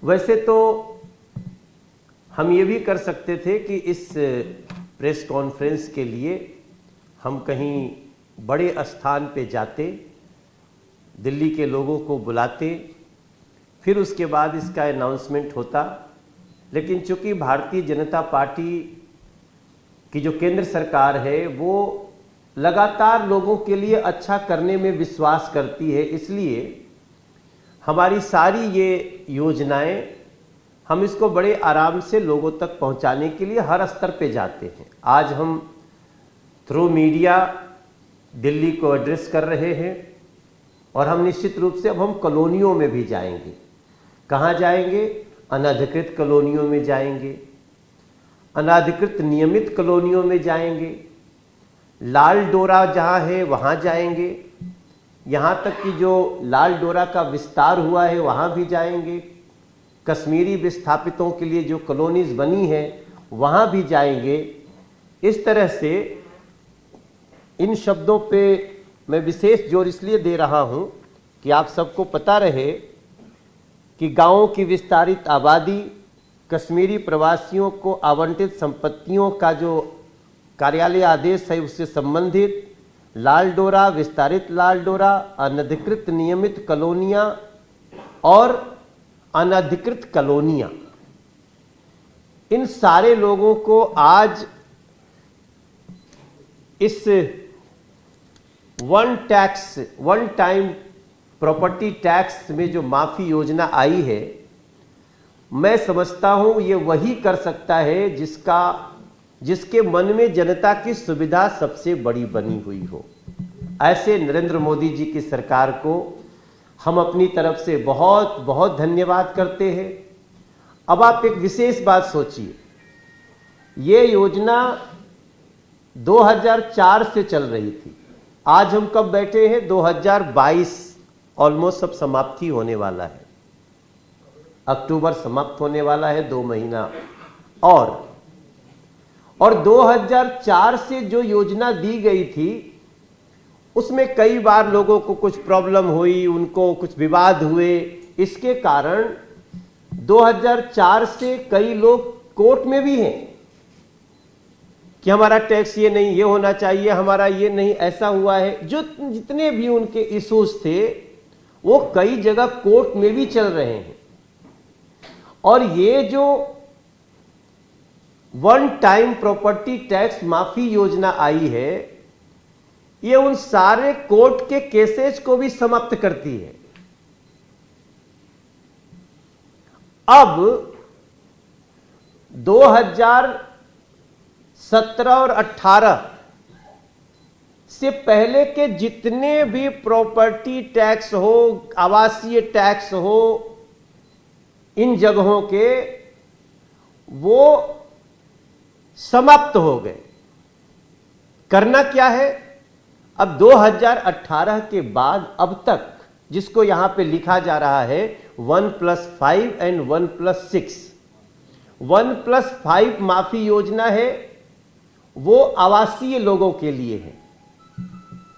वैसे तो हम ये भी कर सकते थे कि इस प्रेस कॉन्फ्रेंस के लिए हम कहीं बड़े स्थान पे जाते, दिल्ली के लोगों को बुलाते, फिर उसके बाद इसका अनाउंसमेंट होता। लेकिन चूंकि भारतीय जनता पार्टी की जो केंद्र सरकार है वो लगातार लोगों के लिए अच्छा करने में विश्वास करती है, इसलिए हमारी सारी ये योजनाएं हम इसको बड़े आराम से लोगों तक पहुंचाने के लिए हर स्तर पे जाते हैं। आज हम थ्रू मीडिया दिल्ली को एड्रेस कर रहे हैं और हम निश्चित रूप से अब हम कॉलोनियों में भी जाएंगे। कहाँ जाएंगे? अनधिकृत कॉलोनियों में जाएंगे, अनाधिकृत नियमित कॉलोनियों में जाएंगे, लाल डोरा जहाँ है वहाँ जाएंगे, यहाँ तक कि जो लाल डोरा का विस्तार हुआ है वहाँ भी जाएंगे, कश्मीरी विस्थापितों के लिए जो कॉलोनीज बनी है वहाँ भी जाएंगे। इस तरह से इन शब्दों पे मैं विशेष जोर इसलिए दे रहा हूँ कि आप सबको पता रहे कि गाँवों की विस्तारित आबादी, कश्मीरी प्रवासियों को आवंटित संपत्तियों का जो कार्यालय आदेश है उससे संबंधित लाल डोरा, विस्तारित लाल डोरा, अनधिकृत नियमित कॉलोनियाँ और अनधिकृत कॉलोनियाँ, इन सारे लोगों को आज इस वन टाइम प्रॉपर्टी टैक्स में जो माफी योजना आई है, मैं समझता हूं ये वही कर सकता है जिसके मन में जनता की सुविधा सबसे बड़ी बनी हुई हो। ऐसे नरेंद्र मोदी जी की सरकार को हम अपनी तरफ से बहुत बहुत धन्यवाद करते हैं। अब आप एक विशेष बात सोचिए, ये योजना 2004 से चल रही थी, आज हम कब बैठे हैं? 2022, ऑलमोस्ट सब समाप्ति होने वाला है, अक्टूबर समाप्त होने वाला है, 2 महीना और 2004 से जो योजना दी गई थी उसमें कई बार लोगों को कुछ प्रॉब्लम हुई, उनको कुछ विवाद हुए, इसके कारण 2004 से कई लोग कोर्ट में भी हैं कि हमारा टैक्स ये नहीं, ये होना चाहिए, हमारा ये नहीं, ऐसा हुआ है। जो जितने भी उनके इश्यूज थे वो कई जगह कोर्ट में भी चल रहे हैं। और ये जो वन टाइम प्रॉपर्टी टैक्स माफी योजना आई है, ये उन सारे कोर्ट के केसेस को भी समाप्त करती है। अब 2017 और 18 से पहले के जितने भी प्रॉपर्टी टैक्स हो, आवासीय टैक्स हो, इन जगहों के वो समाप्त हो गए। करना क्या है? अब 2018 के बाद अब तक जिसको यहां पे लिखा जा रहा है 1+5 एंड 1+6, 1+5 माफी योजना है, वो आवासीय लोगों के लिए है,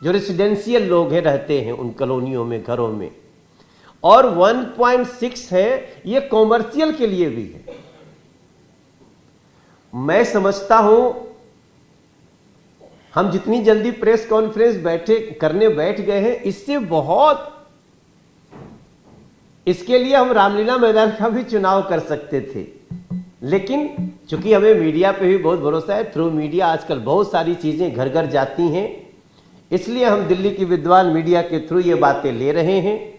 जो रेसिडेंशियल लोग हैं, रहते हैं उन कॉलोनियों में, घरों में। और 1.6 है, ये कॉमर्शियल के लिए भी है। मैं समझता हूं हम जितनी जल्दी प्रेस कॉन्फ्रेंस बैठ गए हैं, इससे बहुत, इसके लिए हम रामलीला मैदान का भी चुनाव कर सकते थे, लेकिन चूंकि हमें मीडिया पे भी बहुत भरोसा है, थ्रू मीडिया आजकल बहुत सारी चीजें घर घर जाती हैं, इसलिए हम दिल्ली की विद्वान मीडिया के थ्रू ये बातें ले रहे हैं।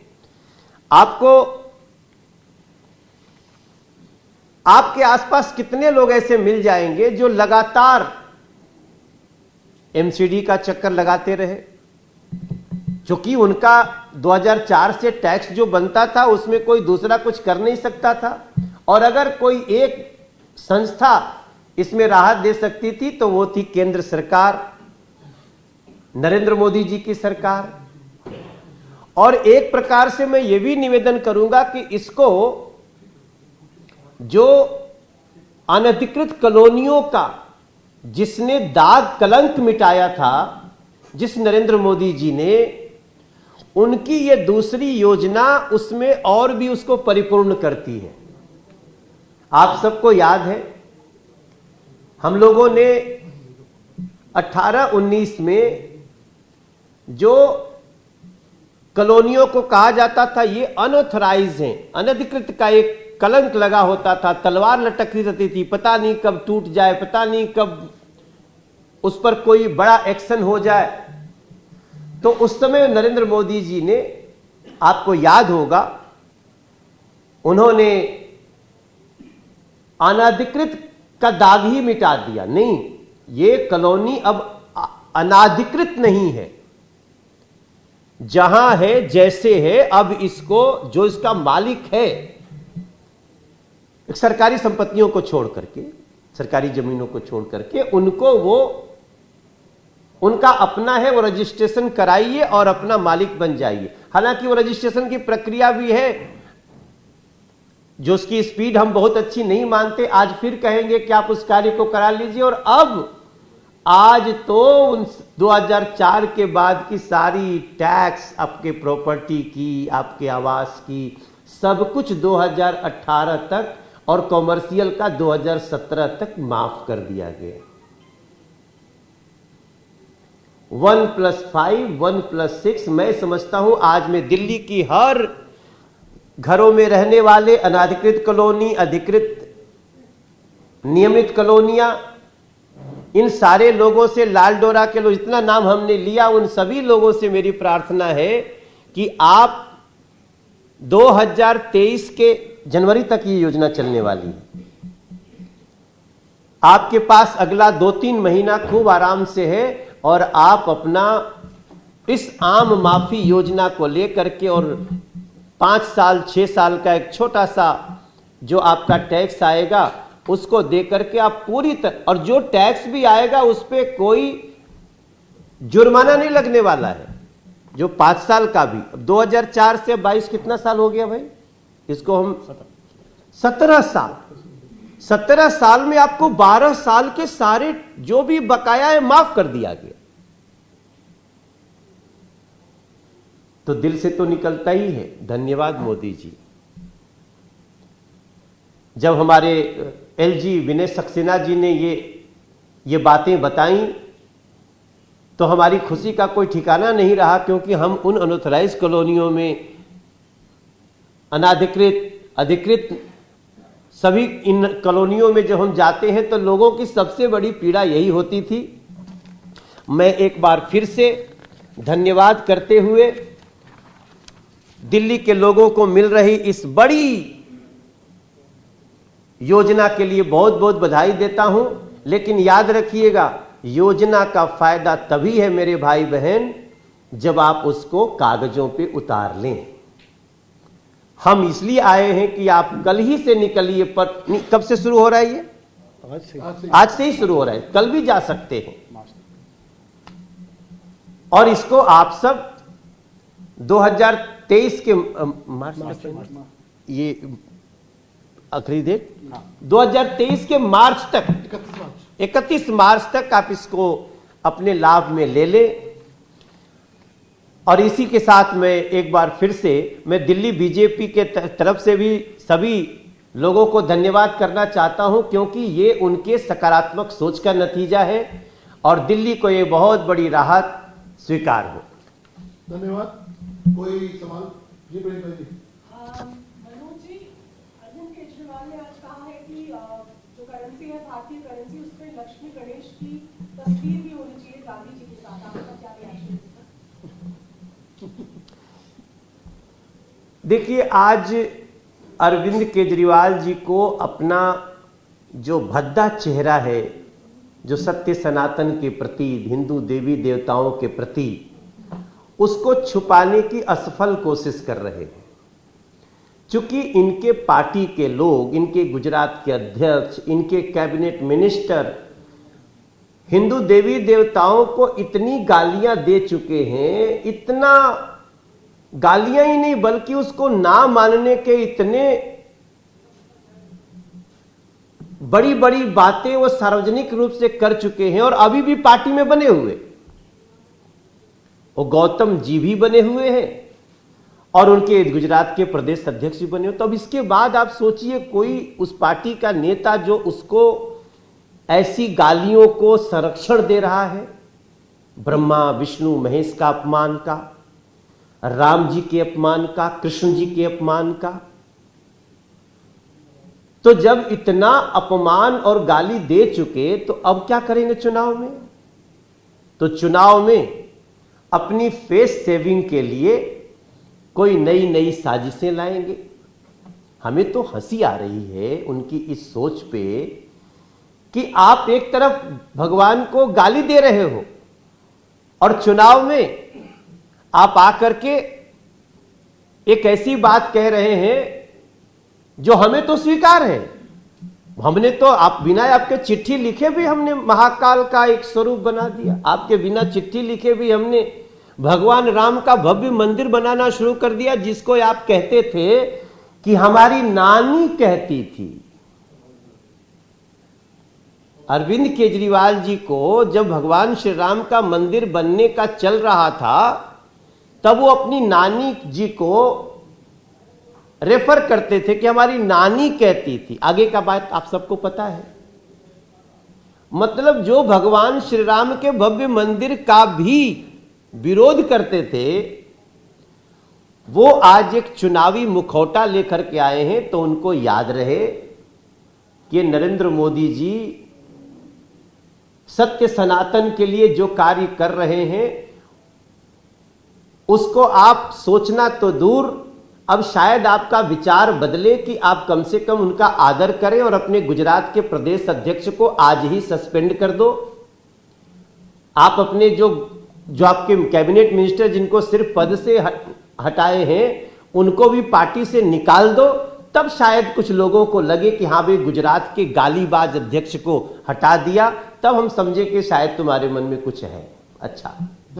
आपके आसपास कितने लोग ऐसे मिल जाएंगे जो लगातार एमसीडी का चक्कर लगाते रहे, क्योंकि उनका 2004 से टैक्स जो बनता था उसमें कोई दूसरा कुछ कर नहीं सकता था, और अगर कोई एक संस्था इसमें राहत दे सकती थी तो वो थी केंद्र सरकार, नरेंद्र मोदी जी की सरकार। और एक प्रकार से मैं ये भी निवेदन करूंगा कि इसको, जो अनधिकृत कॉलोनियों का जिसने दाग कलंक मिटाया था, जिस नरेंद्र मोदी जी ने, उनकी ये दूसरी योजना उसमें और भी उसको परिपूर्ण करती है। आप सबको याद है हम लोगों ने 18-19 में जो कॉलोनियों को कहा जाता था ये अनऑथराइज हैं, अनधिकृत का एक कलंक लगा होता था, तलवार लटकती रहती थी, पता नहीं कब टूट जाए, पता नहीं कब उस पर कोई बड़ा एक्शन हो जाए। तो उस समय नरेंद्र मोदी जी ने, आपको याद होगा, उन्होंने अनाधिकृत का दाग ही मिटा दिया। नहीं, ये कॉलोनी अब अनाधिकृत नहीं है, जहां है जैसे है, अब इसको जो इसका मालिक है, एक सरकारी संपत्तियों को छोड़ करके, सरकारी जमीनों को छोड़ करके, उनको वो उनका अपना है, वो रजिस्ट्रेशन कराइए और अपना मालिक बन जाइए। हालांकि वो रजिस्ट्रेशन की प्रक्रिया भी है, जो उसकी स्पीड हम बहुत अच्छी नहीं मानते, आज फिर कहेंगे कि आप उस कार्य को करा लीजिए। और अब आज तो 2004 के बाद की सारी टैक्स आपके प्रॉपर्टी की, आपके आवास की, सब कुछ 2018 तक और कॉमर्शियल का 2017 तक माफ कर दिया गया। 1+5, 1+6, मैं समझता हूं आज में दिल्ली की हर घरों में रहने वाले अनाधिकृत कॉलोनी, अधिकृत नियमित कॉलोनियां, इन सारे लोगों से, लाल डोरा के लोग, जितना नाम हमने लिया, उन सभी लोगों से मेरी प्रार्थना है कि आप 2023 के जनवरी तक ये योजना चलने वाली है। आपके पास अगला 2-3 महीना खूब आराम से है और आप अपना इस आम माफी योजना को लेकर के और 5 साल 6 साल का एक छोटा सा जो आपका टैक्स आएगा उसको दे करके आप पूरी तरह, और जो टैक्स भी आएगा उस पर कोई जुर्माना नहीं लगने वाला है, जो 5 साल का भी। 2004 से 22 कितना साल हो गया भाई, इसको हम 17 साल, 17 साल में आपको 12 साल के सारे जो भी बकाया है माफ कर दिया गया। तो दिल से तो निकलता ही है, धन्यवाद मोदी जी। जब हमारे एलजी विनय सक्सेना जी ने ये बातें बताई तो हमारी खुशी का कोई ठिकाना नहीं रहा, क्योंकि हम उन अनऑथराइज्ड कॉलोनियों में, अनाधिकृत, अधिकृत, सभी इन कॉलोनियों में जब हम जाते हैं तो लोगों की सबसे बड़ी पीड़ा यही होती थी। मैं एक बार फिर से धन्यवाद करते हुए दिल्ली के लोगों को मिल रही इस बड़ी योजना के लिए बहुत बहुत बधाई देता हूं। लेकिन याद रखिएगा, योजना का फायदा तभी है मेरे भाई बहन जब आप उसको कागजों पे उतार लें। हम इसलिए आए हैं कि आप कल ही से निकलिए, पर कब से शुरू हो रहा है ये? आज से ही शुरू हो रहा है, कल भी जा सकते हैं। और इसको आप सब 2023 के मार्च, ये आखिरी डेट 2023 के मार्च तक, 31 मार्च तक आप इसको अपने लाभ में ले लें। और इसी के साथ मैं एक बार फिर से मैं दिल्ली बीजेपी के तरफ से भी सभी लोगों को धन्यवाद करना चाहता हूं, क्योंकि ये उनके सकारात्मक सोच का नतीजा है और दिल्ली को ये बहुत बड़ी राहत स्वीकार हो। धन्यवाद। कोई सवाल? जी प्रियंका जी। मनोज जी, अरविंद केजरीवाल ने आज कहा है कि जो करेंसी है, भारतीय करेंसी, उस पर लक्ष्मी गणेश की तस्वीर भी होनी चाहिए गांधी जी के साथ। आपका क्या रिएक्शन है? देखिए, आज अरविंद केजरीवाल जी को अपना जो भद्दा चेहरा है, जो सत्य सनातन के प्रति, हिंदू देवी देवताओं के प्रति, उसको छुपाने की असफल कोशिश कर रहे हैं। चूंकि इनके पार्टी के लोग, इनके गुजरात के अध्यक्ष, इनके कैबिनेट मिनिस्टर हिंदू देवी देवताओं को इतनी गालियां दे चुके हैं, इतना गालियां ही नहीं बल्कि उसको ना मानने के इतने बड़ी बड़ी बातें वो सार्वजनिक रूप से कर चुके हैं और अभी भी पार्टी में बने हुए। वो गौतम जी भी बने हुए हैं और उनके गुजरात के प्रदेश अध्यक्ष भी बने हो। तो अब इसके बाद आप सोचिए, कोई उस पार्टी का नेता जो उसको ऐसी गालियों को संरक्षण दे रहा है, ब्रह्मा विष्णु महेश का अपमान का, राम जी के अपमान का, कृष्ण जी के अपमान का। तो जब इतना अपमान और गाली दे चुके तो अब क्या करेंगे चुनाव में? तो चुनाव में अपनी फेस सेविंग के लिए कोई नई नई साजिशें लाएंगे। हमें तो हंसी आ रही है उनकी इस सोच पे कि आप एक तरफ भगवान को गाली दे रहे हो और चुनाव में आप आकर के एक ऐसी बात कह रहे हैं जो हमें तो स्वीकार है। हमने तो आप बिना आपके चिट्ठी लिखे भी हमने महाकाल का एक स्वरूप बना दिया। आपके बिना चिट्ठी लिखे भी हमने भगवान राम का भव्य मंदिर बनाना शुरू कर दिया, जिसको आप कहते थे कि हमारी नानी कहती थी। अरविंद केजरीवाल जी को जब भगवान श्री राम का मंदिर बनने का चल रहा था, तब वो अपनी नानी जी को रेफर करते थे कि हमारी नानी कहती थी। आगे का बात आप सबको पता है। मतलब जो भगवान श्री राम के भव्य मंदिर का भी विरोध करते थे, वो आज एक चुनावी मुखौटा लेकर के आए हैं। तो उनको याद रहे कि नरेंद्र मोदी जी सत्य सनातन के लिए जो कार्य कर रहे हैं, उसको आप सोचना तो दूर, अब शायद आपका विचार बदले कि आप कम से कम उनका आदर करें और अपने गुजरात के प्रदेश अध्यक्ष को आज ही सस्पेंड कर दो। आप अपने जो आपके कैबिनेट मिनिस्टर जिनको सिर्फ पद से हटाए हैं, उनको भी पार्टी से निकाल दो। तब शायद कुछ लोगों को लगे कि हाँ भाई, गुजरात के गालीबाज अध्यक्ष को हटा दिया, तब हम समझे कि शायद तुम्हारे मन में कुछ है। अच्छा।